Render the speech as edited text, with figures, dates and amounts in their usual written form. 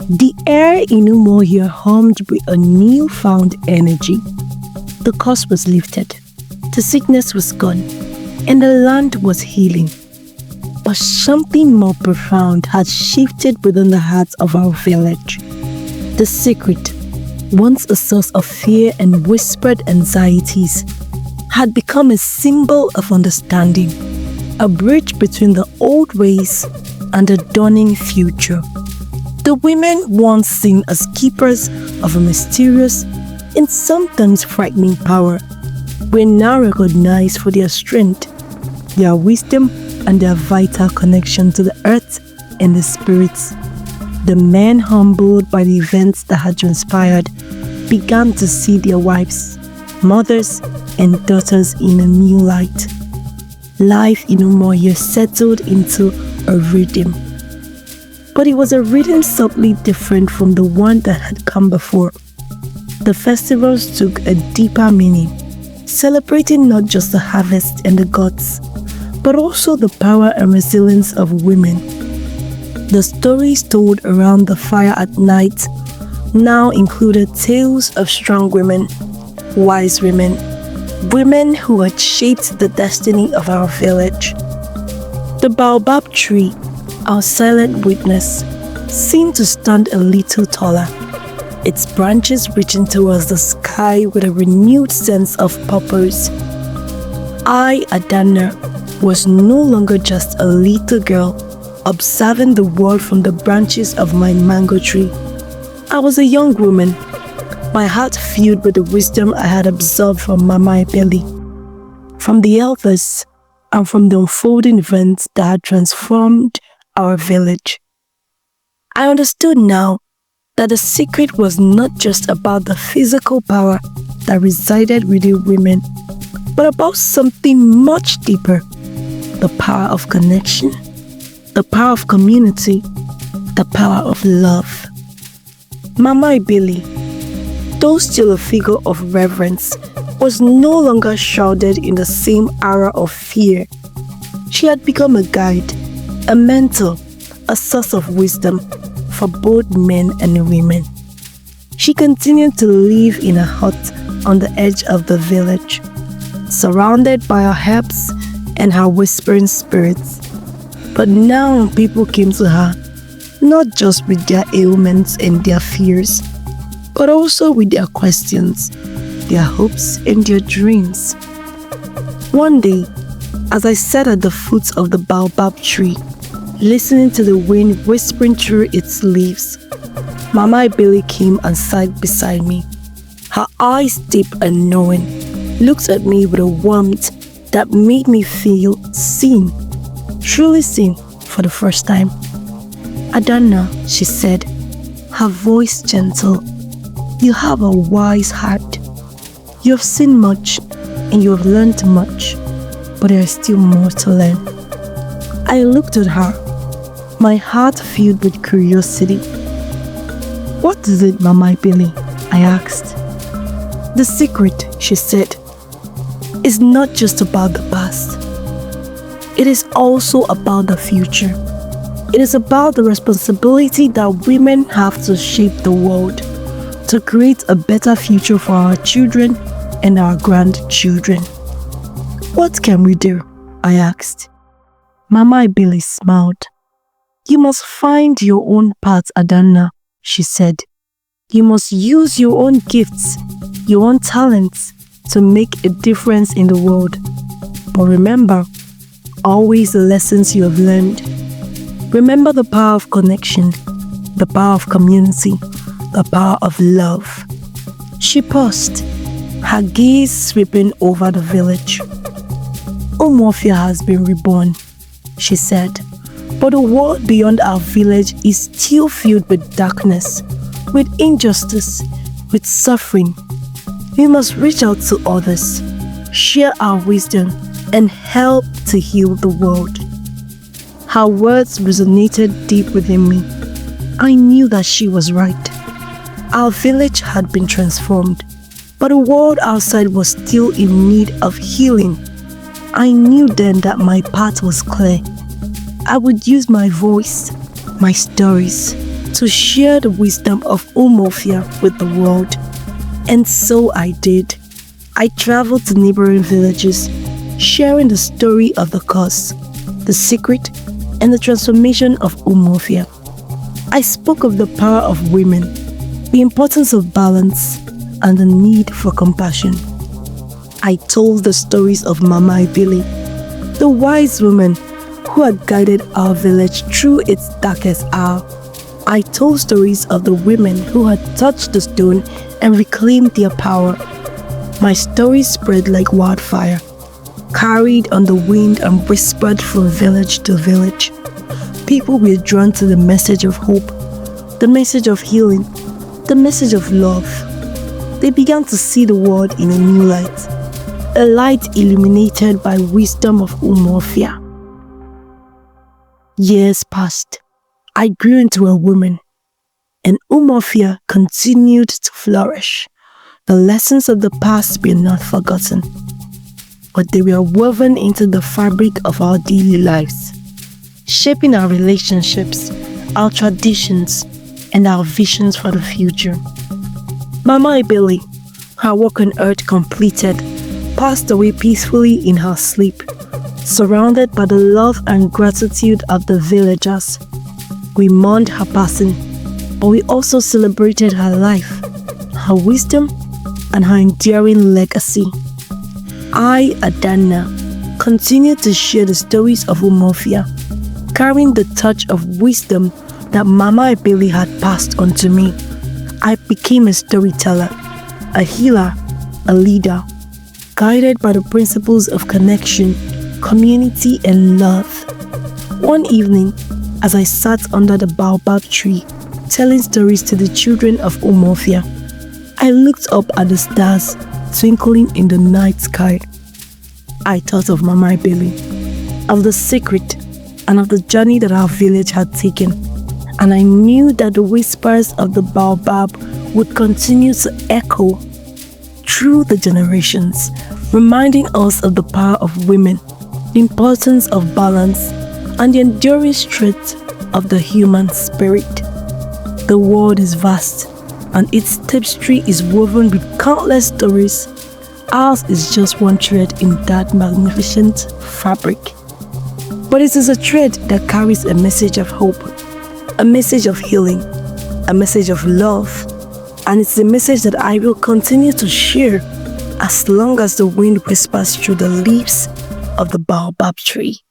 The air in Umuofia hummed with a newfound energy. The curse was lifted, the sickness was gone, and the land was healing. But something more profound had shifted within the hearts of our village. The secret, once a source of fear and whispered anxieties, had become a symbol of understanding, a bridge between the old ways and the dawning future. The women once seen as keepers of a mysterious and sometimes frightening power were now recognized for their strength, their wisdom, and their vital connection to the earth and the spirits. The men, humbled by the events that had transpired, began to see their wives, mothers, and daughters in a new light. Life in Umuofia settled into a rhythm. But it was a rhythm subtly different from the one that had come before. The festivals took a deeper meaning, celebrating not just the harvest and the gods, but also the power and resilience of women. The stories told around the fire at night now included tales of strong women, wise women, women who had shaped the destiny of our village. The Baobab tree, our silent witness, seemed to stand a little taller, its branches reaching towards the sky with a renewed sense of purpose. I, Adanna, was no longer just a little girl observing the world from the branches of my mango tree. I was a young woman, my heart filled with the wisdom I had absorbed from Mama Ebele, from the elders, and from the unfolding events that had transformed our village. I understood now that the secret was not just about the physical power that resided within women, but about something much deeper: the power of connection, the power of community, the power of love. Mama Ebele, though still a figure of reverence, was no longer shrouded in the same aura of fear. She had become a guide, a mentor, a source of wisdom for both men and women. She continued to live in a hut on the edge of the village, surrounded by her herbs and her whispering spirits. But now people came to her, not just with their ailments and their fears, but also with their questions, their hopes, and their dreams. One day, as I sat at the foot of the Baobab tree, listening to the wind whispering through its leaves, Mama Ebele came and sat beside me. Her eyes deep and knowing, looked at me with a warmth that made me feel seen, truly seen for the first time. "Adanna," she said, her voice gentle, "you have a wise heart. You have seen much and you have learned much, but there is still more to learn." I looked at her, my heart filled with curiosity. "What is it, Mama Ebele?" I asked. "The secret," she said, "is not just about the past. It is also about the future. It is about the responsibility that women have to shape the world, to create a better future for our children and our grandchildren." "What can we do?" I asked. Mama Ebele smiled. "You must find your own path, Adanna," she said. "You must use your own gifts, your own talents to make a difference in the world. But remember, always the lessons you have learned. Remember the power of connection, the power of community, the power of love." She paused, her gaze sweeping over the village. "Umuofia has been reborn," she said, "but the world beyond our village is still filled with darkness, with injustice, with suffering. We must reach out to others, share our wisdom, and help to heal the world." Her words resonated deep within me. I knew that she was right. Our village had been transformed, but the world outside was still in need of healing. I knew then that my path was clear. I would use my voice, my stories, to share the wisdom of Umuofia with the world. And so I did. I traveled to neighboring villages, sharing the story of the curse, the secret, and the transformation of Umuofia. I spoke of the power of women, the importance of balance, and the need for compassion. I told the stories of Mama Ebele, the wise woman who had guided our village through its darkest hour. I told stories of the women who had touched the stone and reclaimed their power. My stories spread like wildfire, carried on the wind and whispered from village to village. People were drawn to the message of hope, the message of healing, the message of love. They began to see the world in a new light, a light illuminated by wisdom of Umuofia. Years passed. I grew into a woman, and Umuofia continued to flourish. The lessons of the past were not forgotten, but they were woven into the fabric of our daily lives, shaping our relationships, our traditions, and our visions for the future. Mama Ebele, her work on earth completed, passed away peacefully in her sleep, surrounded by the love and gratitude of the villagers. We mourned her passing, but we also celebrated her life, her wisdom, and her enduring legacy. I, Adanna, continue to share the stories of Umuofia, carrying the touch of wisdom that Mama Ebele had passed on to me. I became a storyteller, a healer, a leader, guided by the principles of connection, community, and love. One evening, as I sat under the Baobab tree, telling stories to the children of Umuofia, I looked up at the stars twinkling in the night sky. I thought of Mama Ebele, of the secret, and of the journey that our village had taken. And I knew that the whispers of the Baobab would continue to echo through the generations, reminding us of the power of women, the importance of balance, and the enduring strength of the human spirit. The world is vast, and its tapestry is woven with countless stories. Ours is just one thread in that magnificent fabric. But it is a thread that carries a message of hope, a message of healing, a message of love, and it's a message that I will continue to share as long as the wind whispers through the leaves of the Baobab tree.